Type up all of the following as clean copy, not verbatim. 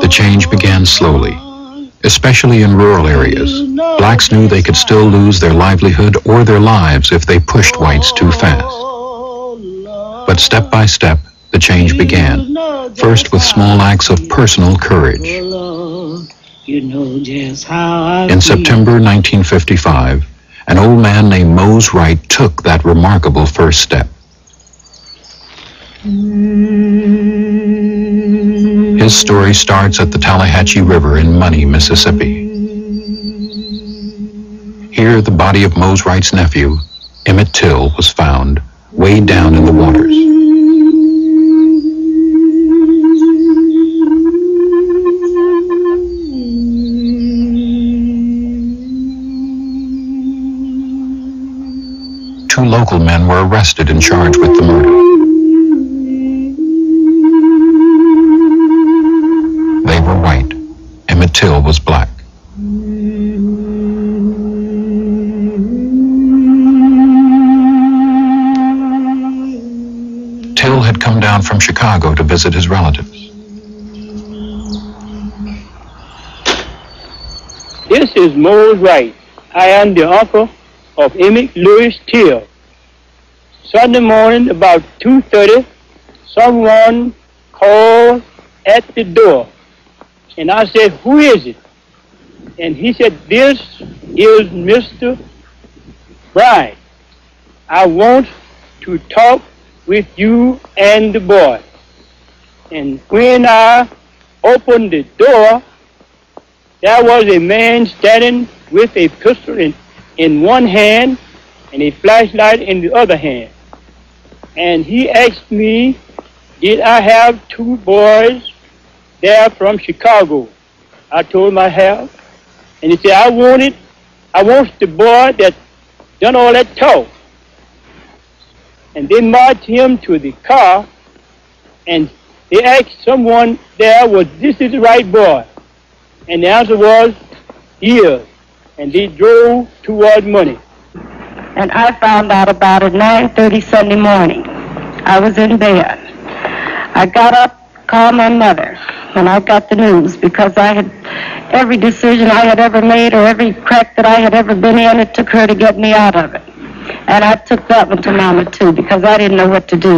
The change began slowly. Especially in rural areas, blacks knew they could still lose their livelihood or their lives if they pushed whites too fast. But step by step, the change began, first with small acts of personal courage. In September 1955, an old man named Mose Wright took that remarkable first step. His story starts at the Tallahatchie River in Money, Mississippi. Here, the body of Mose Wright's nephew, Emmett Till, was found, way down in the waters. Two local men were arrested and charged with the murder. They were white. Emmett Till was black. Till had come down from Chicago to visit his relatives. This is Mose Wright. I am the uncle of Emmett Louis Till. Sunday morning about 2:30, someone called at the door. And I said, "Who is it?" And he said, "This is Mr. Bryant. I want to talk with you and the boy." And when I opened the door, there was a man standing with a pistol in one hand and a flashlight in the other hand. And he asked me, did I have two boys there from Chicago? I told him I have. And he said, I want the boy that done all that talk. And they marched him to the car, and they asked someone there, was this is the right boy? And the answer was, he is. And they drove toward Money. And I found out about it 9:30 Sunday morning. I was in bed. I got up, called my mother when I got the news, because I had every decision I had ever made or every crack that I had ever been in, it took her to get me out of it. And I took that one to Mama too, because I didn't know what to do.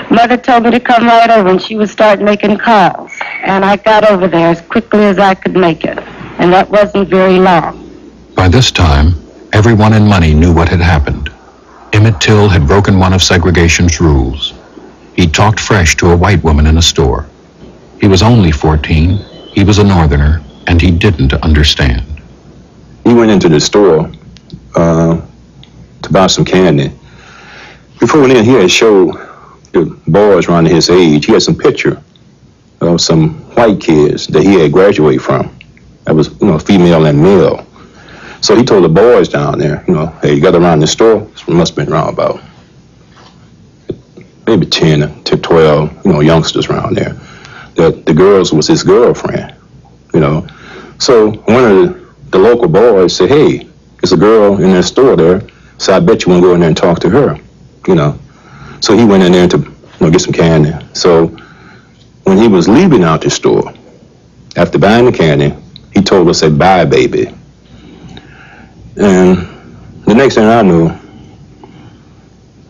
Mother told me to come right over and she would start making calls. And I got over there as quickly as I could make it. And that wasn't very long. By this time, everyone in Money knew what had happened. Emmett Till had broken one of segregation's rules. He talked fresh to a white woman in a store. He was only 14, he was a Northerner, and he didn't understand. He went into the store to buy some candy. Before we went in, he had showed the boys around his age. He had some picture of some white kids that he had graduated from. That was, female and male. So he told the boys down there, hey, you got around the store? It must have been around about maybe 10 to 12, youngsters around there. That the girls was his girlfriend, So one of the local boys said, hey, there's a girl in that store there, so I bet you want to go in there and talk to her, So he went in there to get some candy. So when he was leaving out the store, after buying the candy, he told us, say, bye, baby. And the next thing I knew,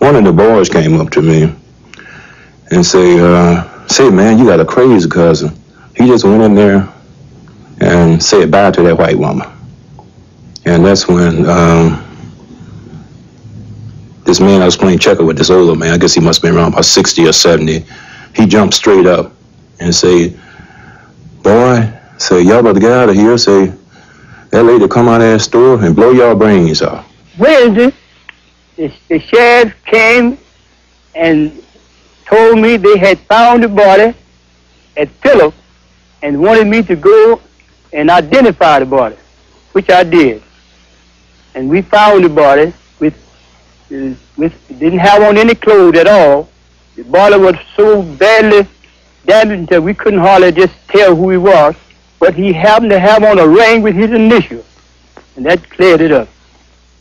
one of the boys came up to me and say, man, you got a crazy cousin. He just went in there and said bye to that white woman. And that's when this man I was playing checker with, this older man, I guess he must have been around about 60 or 70, he jumped straight up and said, boy, say, y'all better get out of here. Say, that lady come out of that store and blow y'all brains out. Wednesday, the sheriff came and told me they had found the body at Phillip and wanted me to go and identify the body, which I did. And we found the body with didn't have on any clothes at all. The body was so badly damaged that we couldn't hardly just tell who he was. But he happened to have on a ring with his initial, and that cleared it up.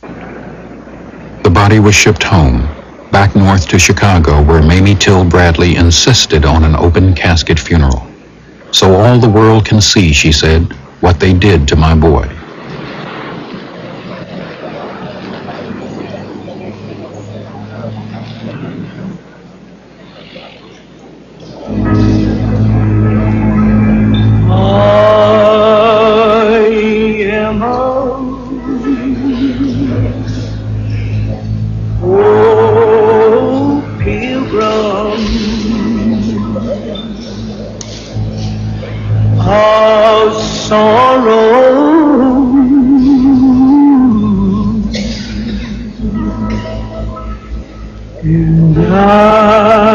The body was shipped home, back north to Chicago, where Mamie Till Bradley insisted on an open casket funeral. So all the world can see, she said, what they did to my boy.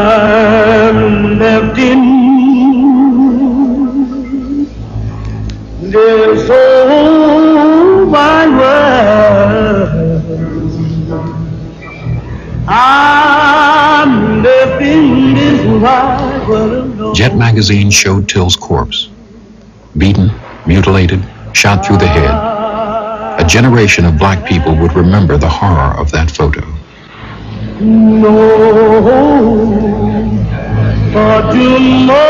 I'm left in this old wide world. I'm left in this wide world alone. Jet magazine showed Till's corpse, beaten, mutilated, shot through the head. A generation of black people would remember the horror of that photo. No, for tomorrow.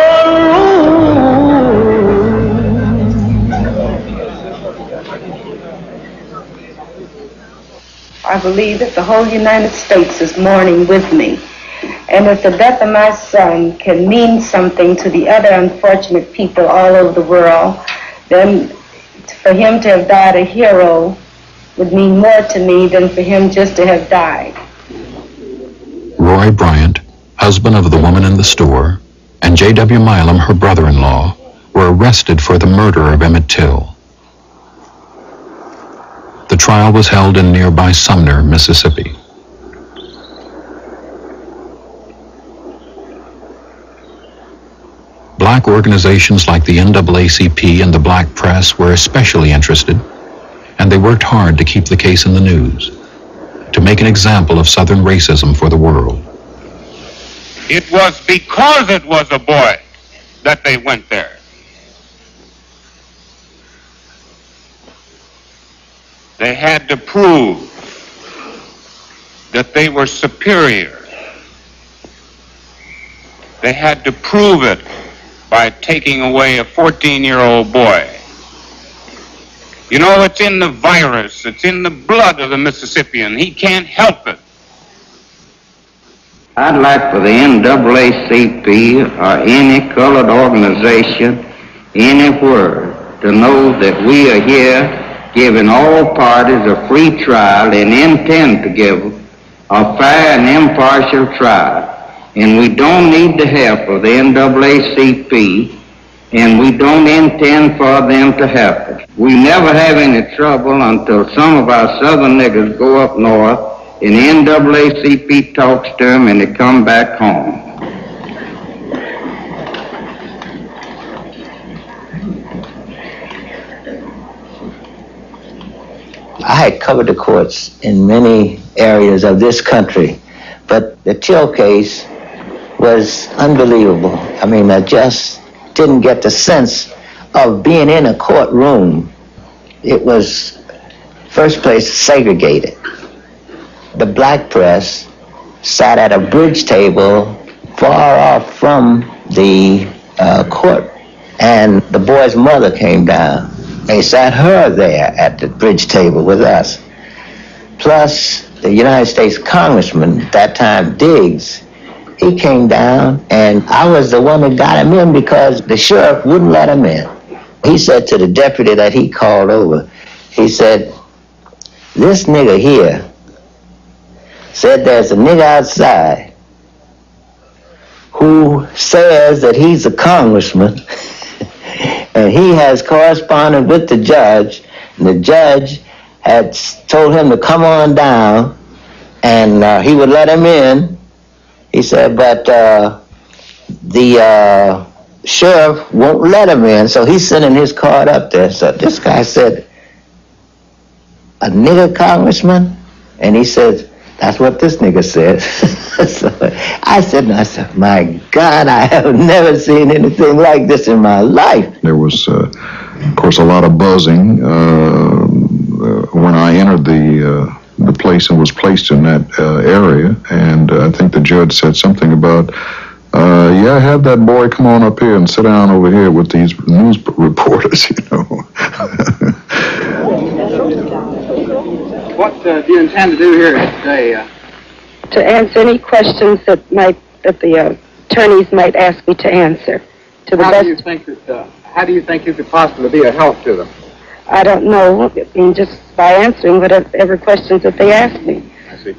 I believe that the whole United States is mourning with me, and if the death of my son can mean something to the other unfortunate people all over the world, then for him to have died a hero would mean more to me than for him just to have died. Roy Bryant, husband of the woman in the store, and J.W. Milam, her brother-in-law, were arrested for the murder of Emmett Till. The trial was held in nearby Sumner, Mississippi. Black organizations like the NAACP and the black press were especially interested, and they worked hard to keep the case in the news, to make an example of Southern racism for the world. It was because it was a boy that they went there. They had to prove that they were superior. They had to prove it by taking away a 14-year-old boy. You know, it's in the virus, it's in the blood of the Mississippian. He can't help it. I'd like for the NAACP or any colored organization anywhere to know that we are here giving all parties a free trial and intend to give a fair and impartial trial. And we don't need the help of the NAACP, and we don't intend for them to help us. We never have any trouble until some of our southern niggas go up north and the NAACP talks to them and they come back home. I had covered the courts in many areas of this country, but the Till case was unbelievable. I mean, I just didn't get the sense of being in a courtroom. It was, first place, segregated. The black press sat at a bridge table far off from the court, and the boy's mother came down. They sat her there at the bridge table with us. Plus, the United States Congressman, at that time, Diggs, he came down, and I was the one that got him in because the sheriff wouldn't let him in. He said to the deputy that he called over, he said, "This nigga here said there's a nigga outside who says that he's a congressman and he has corresponded with the judge, and the judge had told him to come on down and he would let him in." He said, but the sheriff won't let him in, so he's sending his card up there. So this guy said, "A nigger congressman?" And he said, "That's what this nigga said." So I said, "My God, I have never seen anything like this in my life." There was, of course, a lot of buzzing when I entered the place and was placed in that area, and I think the judge said something about Yeah, have that boy come on up here and sit down over here with these news reporters, you know. What do you intend to do here today? To answer any questions that the attorneys might ask me to answer. To the How best. do you think you could possibly be a help to them? I don't know. I mean, just by answering whatever questions that they ask me. I see.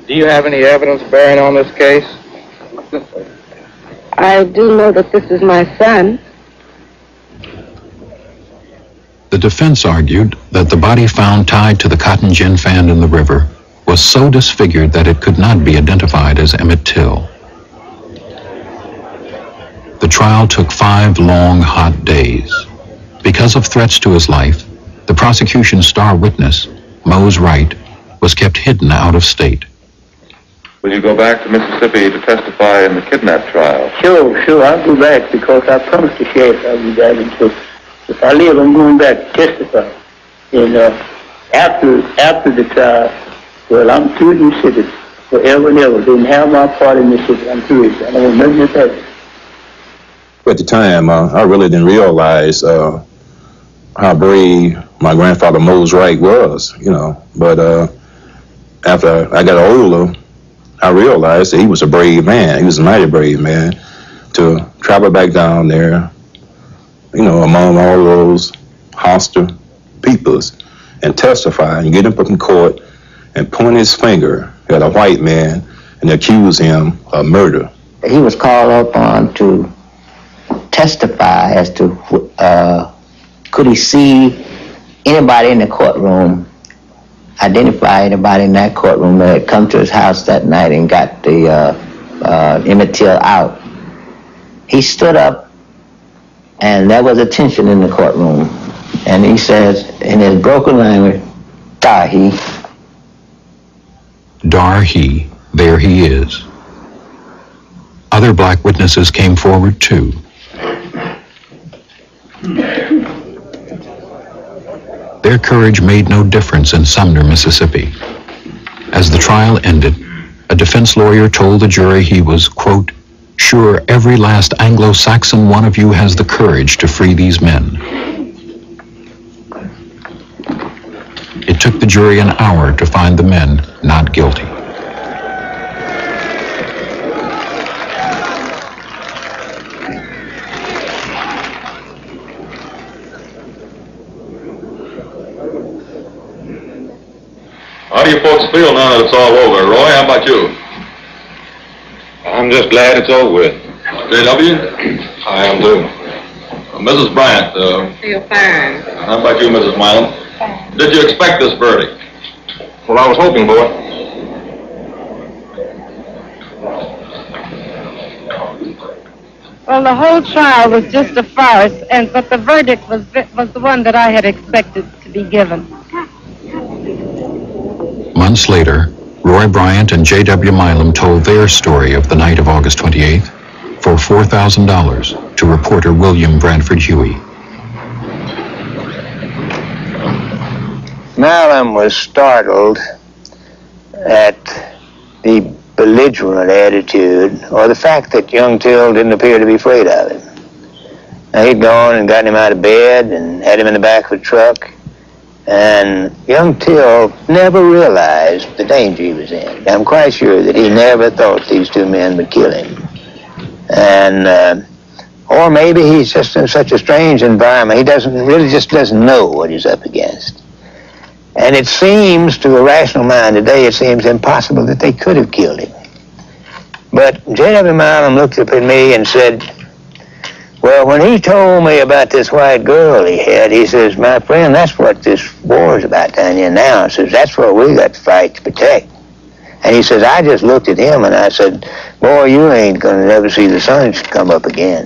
Do you have any evidence bearing on this case? I do know that this is my son. The defense argued that the body found tied to the cotton gin fan in the river was so disfigured that it could not be identified as Emmett Till. The trial took 5 long, hot days. Because of threats to his life, the prosecution's star witness, Mose Wright, was kept hidden out of state. Will you go back to Mississippi to testify in the kidnap trial? Sure, I'll go back because I promised the sheriff I'll be back. And so if I live, I'm going back to testify. And after the trial, well, I'm through in Mississippi forever and ever. Didn't have my part in Mississippi. I'm through it. I don't want nothing to happen. At the time, I really didn't realize how brave my grandfather Mose Wright was, you know. But after I got older, I realized that he was a brave man. He was a mighty brave man to travel back down there, you know, among all those hostile peoples and testify and get him up in court and point his finger at a white man and accuse him of murder. He was called upon to testify as to could he see anybody in the courtroom, identify anybody in that courtroom that had come to his house that night and got the emmetttill out. He stood up, and there was a tension in the courtroom, and he says in his broken language, "Dar he." Dar he, there he is. Other black witnesses came forward too. Their courage made no difference in Sumner, Mississippi. As the trial ended, a defense lawyer told the jury he was, quote, "sure every last Anglo-Saxon one of you has the courage to free these men." It took the jury an hour to find the men not guilty. How do you folks feel now that it's all over? Roy, how about you? I'm just glad it's over with. J.W.? I am too. Mrs. Bryant, Feel fine. how about you, Mrs. Milam? Did you expect this verdict? Well, I was hoping for it. Well, the whole trial was just a farce, but the verdict was the one that I had expected to be given. Months later, Roy Bryant and J.W. Milam told their story of the night of August 28th for $4,000 to reporter William Bradford Huey. Milam was startled at the belligerent attitude, or the fact that young Till didn't appear to be afraid of him. Now, he'd gone and gotten him out of bed and had him in the back of the truck, and young Till never realized the danger he was in. I'm quite sure that he never thought these two men would kill him. And, or maybe he's just in such a strange environment, he just doesn't know what he's up against. And it seems, to a rational mind today, it seems impossible that they could have killed him. But J.W. Milam looked up at me and said, well, when he told me about this white girl he had, he says, my friend, that's what this war is about down here now. He says, that's what we got to fight to protect. And he says, I just looked at him and I said, boy, you ain't going to never see the sun come up again.